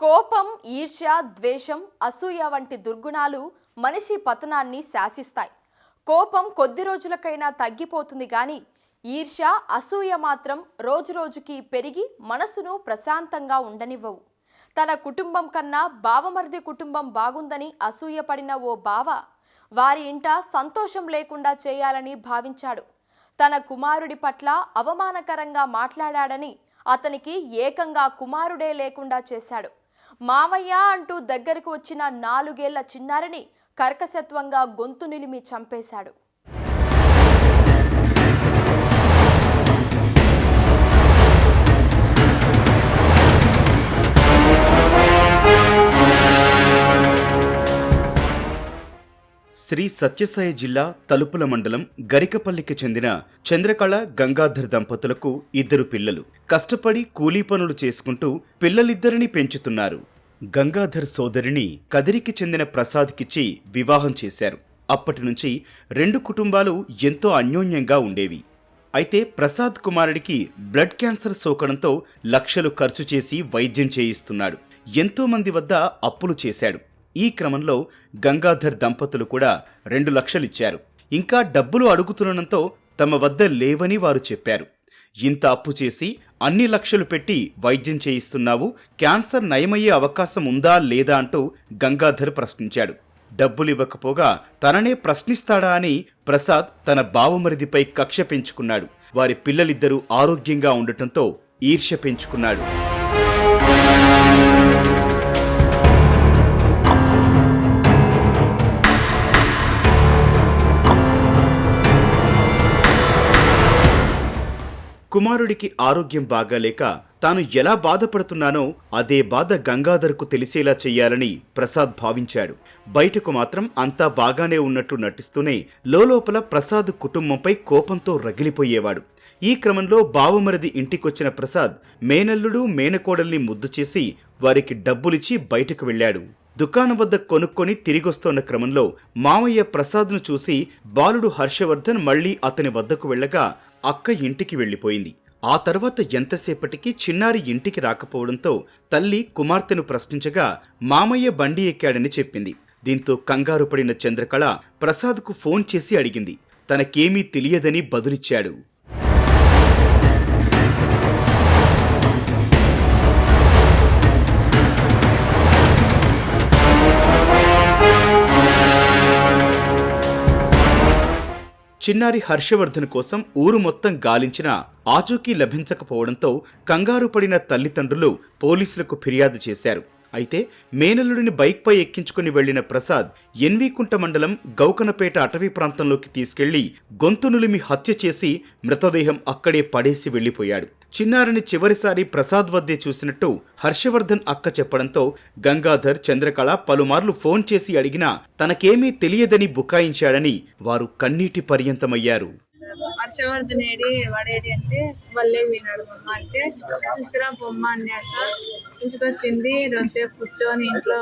కోపం, ఈర్ష్య, ద్వేషం, అసూయ వంటి దుర్గుణాలు మనిషి పతనాన్ని శాసిస్తాయి. కోపం కొద్ది రోజులకైనా తగ్గిపోతుంది గాని ఈర్ష్య, అసూయ మాత్రం రోజురోజుకి పెరిగి మనసును ప్రశాంతంగా ఉండనివ్వవు. తన కుటుంబం కన్నా బావమరిది కుటుంబం బాగుందని అసూయపడిన ఓ బావ వారి ఇంట సంతోషం లేకుండా చేయాలని భావించాడు. తన కుమారుడి పట్ల అవమానకరంగా మాట్లాడాడని అతనికి ఏకంగా కుమారుడే లేకుండా చేశాడు. మావయ్య అంటూ దగ్గరకు వచ్చిన 4 ఏళ్ల చిన్నారిని కర్కశత్వంగా గొంతు నిలిమి చంపేశాడు. శ్రీ సత్యసాయి జిల్లా తలుపుల మండలం గరికపల్లికి చెందిన చంద్రకళ గంగాధర్ దంపతులకు 2 పిల్లలు. కష్టపడి కూలీ పనులు చేసుకుంటూ పిల్లలిద్దరిని పెంచుతున్నారు. గంగాధర్ సోదరిని కదిరికి చెందిన ప్రసాద్కిచ్చి వివాహం చేశారు. అప్పటి నుంచి 2 కుటుంబాలు ఎంతో అన్యోన్యంగా ఉండేవి. అయితే ప్రసాద్ కుమారుడికి బ్లడ్ క్యాన్సర్ సోకడంతో లక్షలు ఖర్చు చేసి వైద్యం చేయిస్తున్నాడు. ఎంతో మంది వద్ద అప్పులు చేశాడు. ఈ క్రమంలో గంగాధర్ దంపతులు కూడా 2 లక్షలిచ్చారు. ఇంకా డబ్బులు అడుగుతుండటంతో తమ వద్ద లేవని వారు చెప్పారు. ఇంత అప్పు చేసి అన్ని లక్షలు పెట్టి వైద్యం చేయిస్తున్నావు, క్యాన్సర్ నయమయ్యే అవకాశం ఉందా లేదా అంటూ గంగాధర్ ప్రశ్నించాడు. డబ్బులివ్వకపోగా తననే ప్రశ్నిస్తాడా అని ప్రసాద్ తన బావమరిదిపై కక్ష పెంచుకున్నాడు. వారి పిల్లలిద్దరూ ఆరోగ్యంగా ఉండటంతో ఈర్ష్య పెంచుకున్నాడు. కుమారుడికి ఆరోగ్యం బాగాలేక తాను ఎలా బాధపడుతున్నానో అదే బాధ గంగాధర్కు తెలిసేలా చెయ్యాలని ప్రసాద్ భావించాడు. బయటకు మాత్రం అంతా బాగానే ఉన్నట్టు నటిస్తూనే లోలోపల ప్రసాద్ కుటుంబంపై కోపంతో రగిలిపోయేవాడు. ఈ క్రమంలో బావమరిది ఇంటికొచ్చిన ప్రసాద్ మేనల్లుడు మేనకోడల్ని ముద్దు చేసి వారికి డబ్బులిచ్చి బయటకు వెళ్లాడు. దుకాణం వద్ద కొనుక్కొని తిరిగొస్తోన్న క్రమంలో మామయ్య ప్రసాద్ను చూసి బాలుడు హర్షవర్ధన్ మళ్లీ అతని వద్దకు వెళ్లగా అక్క ఇంటికి వెళ్లిపోయింది. ఆ తర్వాత ఎంతసేపటికి చిన్నారి ఇంటికి రాకపోవడంతో తల్లి కుమార్తెను ప్రశ్నించగా మామయ్య బండి ఎక్కాడని చెప్పింది. దీంతో కంగారు పడిన చంద్రకళ ప్రసాద్కు ఫోన్ చేసి అడిగింది. తనకేమీ తెలియదని బదులిచ్చాడు. చిన్నారి హర్షవర్ధన్ కోసం ఊరు మొత్తం గాలించినా ఆచూకీ లభించకపోవడంతో కంగారు పడిన తల్లిదండ్రులు పోలీసులకు ఫిర్యాదు చేశారు. అయితే మేనల్లుడిని బైక్పై ఎక్కించుకుని వెళ్లిన ప్రసాద్ ఎన్వీకుంట మండలం గౌకనపేట అటవీ ప్రాంతంలోకి తీసుకెళ్లి గొంతు నులిమి హత్య చేసి మృతదేహం అక్కడే పడేసి వెళ్లిపోయాడు. చిన్నారిని చివరిసారి ప్రసాద్ వద్దే చూసినట్టు హర్షవర్ధన్ అక్క చెప్పడంతో గంగాధర్, చంద్రకళ పలుమార్లు ఫోన్ చేసి అడిగినా తనకేమీ తెలియదని బుకాయించాడని వారు కన్నీటి పర్యంతమయ్యారు. హర్షవర్ధన్ ఏడి వాడేడి అంటే వల్లే వినాడు బొమ్మ అంటే తీసుకురా బొమ్మ అన్నాడు సార్. తీసుకొచ్చింది రోజుసేపు కూర్చొని ఇంట్లో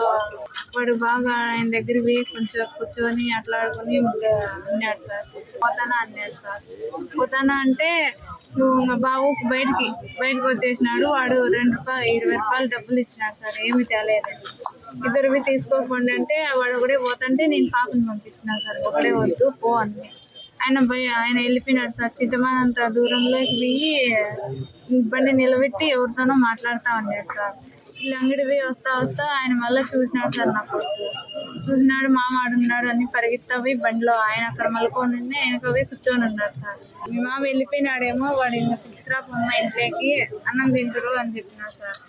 వాడు బాగా ఆయన దగ్గరవి కొంచెం కూర్చొని అట్లాడుకుని అన్నాడు సార్. పోతానా అన్నాడు సార్. పోతానా అంటే నువ్వు బాబు బయటకు వచ్చేసినాడు. వాడు 20 రూపాయలు డబ్బులు ఇచ్చినాడు సార్. ఏమి తేలేదని ఇద్దరివి తీసుకోకండి అంటే వాడు ఒకడే పోతుంటే నేను పాపని పంపించిన సార్. ఒకడే వద్దు పో అంది. ఆయన వెళ్ళిపోయినాడు సార్. చింతమానంత దూరంలోకి పోయి బండి నిలబెట్టి ఎవరితోనో మాట్లాడుతూ ఉన్నాడు సార్. వీళ్ళు అంగడివి వస్తా ఆయన మళ్ళీ చూసినాడు సార్. నా కొడుకు చూసినాడు, మామ ఆడున్నాడు అని పరిగెత్తవి బండిలో ఆయన అక్కడ మలుకొని వెనకవి కూర్చొని ఉన్నాడు సార్. మీ మామ వెళ్ళిపోయినాడేమో, వాడు ఇంకా పిలుచుకురా పొమ్మ ఇంట్లోకి అన్నం తింటారు అని చెప్పినాడు సార్.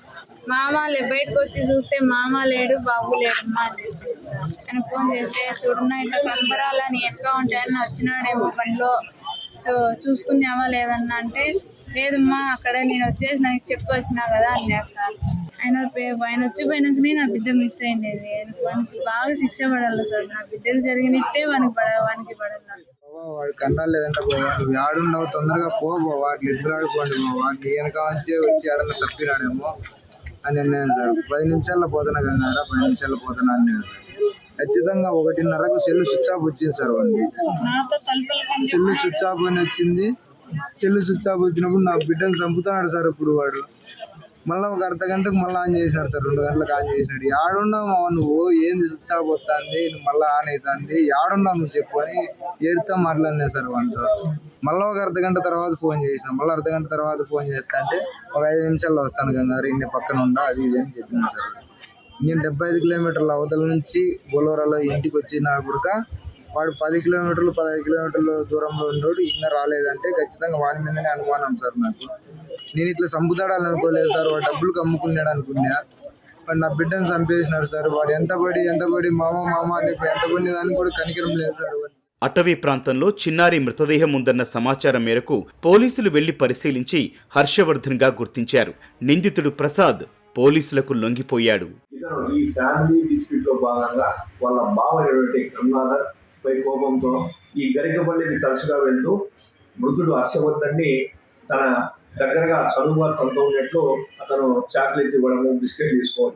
మామ బయటకు వచ్చి చూస్తే మామ లేడు, బాబు లేడమ్మా అని చెప్పింది సార్. ఆయన ఫోన్ చేస్తే చూడన్నా ఇట్లా కనపరాలని ఎట్లా ఉంటాయని వచ్చినాడేమో బండిలో చూసుకుందామా లేదన్నా అంటే లేదమ్మా అక్కడ నేను వచ్చేసి నాకు చెప్పి వచ్చినా కదా అన్నాడు సార్. ఆయన వచ్చిపోయినాకనే నా బిడ్డ మిస్ అయింది. వానికి బాగా శిక్ష పడాలి సార్. నా బిడ్డకు జరిగినట్టే వానికి పడాలి. వాడు కన్నాలు లేదంటే నువ్వు ఆడున్నావు, తొందరగా వాటిని ఇద్దరు ఆడుకోండి, వాటిని వెనక వచ్చి ఆడన్నా తప్పినాడేమో అని అన్నాను సార్. 10 నిమిషాల్లో పోతున్నా కన్నారా, 10 నిమిషాల్లో పోతున్నా అన్నాడు సార్. ఖచ్చితంగా 1:30కు సెల్లు స్విచ్ ఆఫ్ వచ్చింది సార్. వాడికి సెల్లు స్విచ్ ఆఫ్ అని వచ్చింది. సెల్లు స్విచ్ ఆఫ్ వచ్చినప్పుడు నా బిడ్డను చంపుతున్నాడు సార్. ఇప్పుడు వాడు మళ్ళీ ఒక అర్ధ గంటకు మళ్ళీ ఆన్ చేసినాడు సార్, 2 గంటలకు ఆన్ చేసినాడు. యాడున్నావు నువ్వు, ఏంది స్విచ్ ఆఫ్ వస్తుంది, నువ్వు మళ్ళీ ఆన్ అవుతుంది, యాడున్నావు నువ్వు చెప్పు అని ఏరుతో మాట్లాడినా సార్ వాళ్ళతో. మళ్ళీ ఒక అర్ధ గంట తర్వాత ఫోన్ చేసిన, మళ్ళీ అర్ధ గంట తర్వాత ఫోన్ చేస్తా అంటే ఒక 5 నిమిషాల్లో వస్తాను గంగారు, ఇన్ని పక్కన ఉండా అది ఇది అని చెప్పినా సార్. నేను 75 కిలోమీటర్ల అవతల నుంచి బొలోరాలో ఇంటికి వచ్చినప్పుడుక వాడు 10 కిలోమీటర్లు 15 కిలోమీటర్ల దూరంలో ఉండేవాడు ఇంకా రాలేదంటే ఖచ్చితంగా వాని మీదనే అనుమానం సార్ నాకు. నేను ఇట్లా చంపుతాడని అనుకోలేదు సార్, వాడు డబ్బులు అమ్ముకున్నాడు అనుకున్నా. వాడు నా బిడ్డను చంపేసినాడు సార్. వాడు ఎంటబడి మామ అని ఎంటబడి దానికి కూడా కనికరం లేదు సార్. అటవీ ప్రాంతంలో చిన్నారి మృతదేహం ఉందన్న సమాచారం మేరకు పోలీసులు వెళ్లి పరిశీలించి హర్షవర్ధన్ గా గుర్తించారు. నిందితుడు ప్రసాద్ పోలీసులకు లొంగిపోయాడు. ఇతను ఈ ఫ్యామిలీ డిస్ప్యూట్ లో భాగంగా వాళ్ళ బావ గంగాధర్ పై కోపంతో ఈ గరికపల్లికి తరచుగా వెళ్తూ మృతుడు హర్షవర్ధన్ని తన దగ్గరగా చదువు తనతో ఉన్నట్లు అతను చాక్లెట్ ఇవ్వడము, బిస్కెట్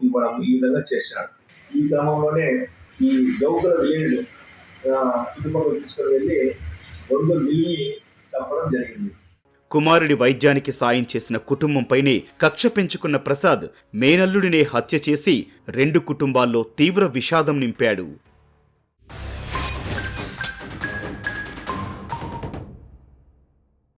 ఇవ్వడము ఈ విధంగా చేశాడు. ఈ క్రమంలోనే ఈ జౌకుల విలేజ్ చుట్టుపక్కల తీసుకుని వెళ్ళి 2 మిల్లిని చంపడం జరిగింది. కుమారుడి వైద్యానికి సాయం చేసిన కుటుంబంపైనే కక్ష పెంచుకున్న ప్రసాద్ మేనల్లుడినే హత్య చేసి 2 కుటుంబాల్లో తీవ్ర విషాదం నింపాడు.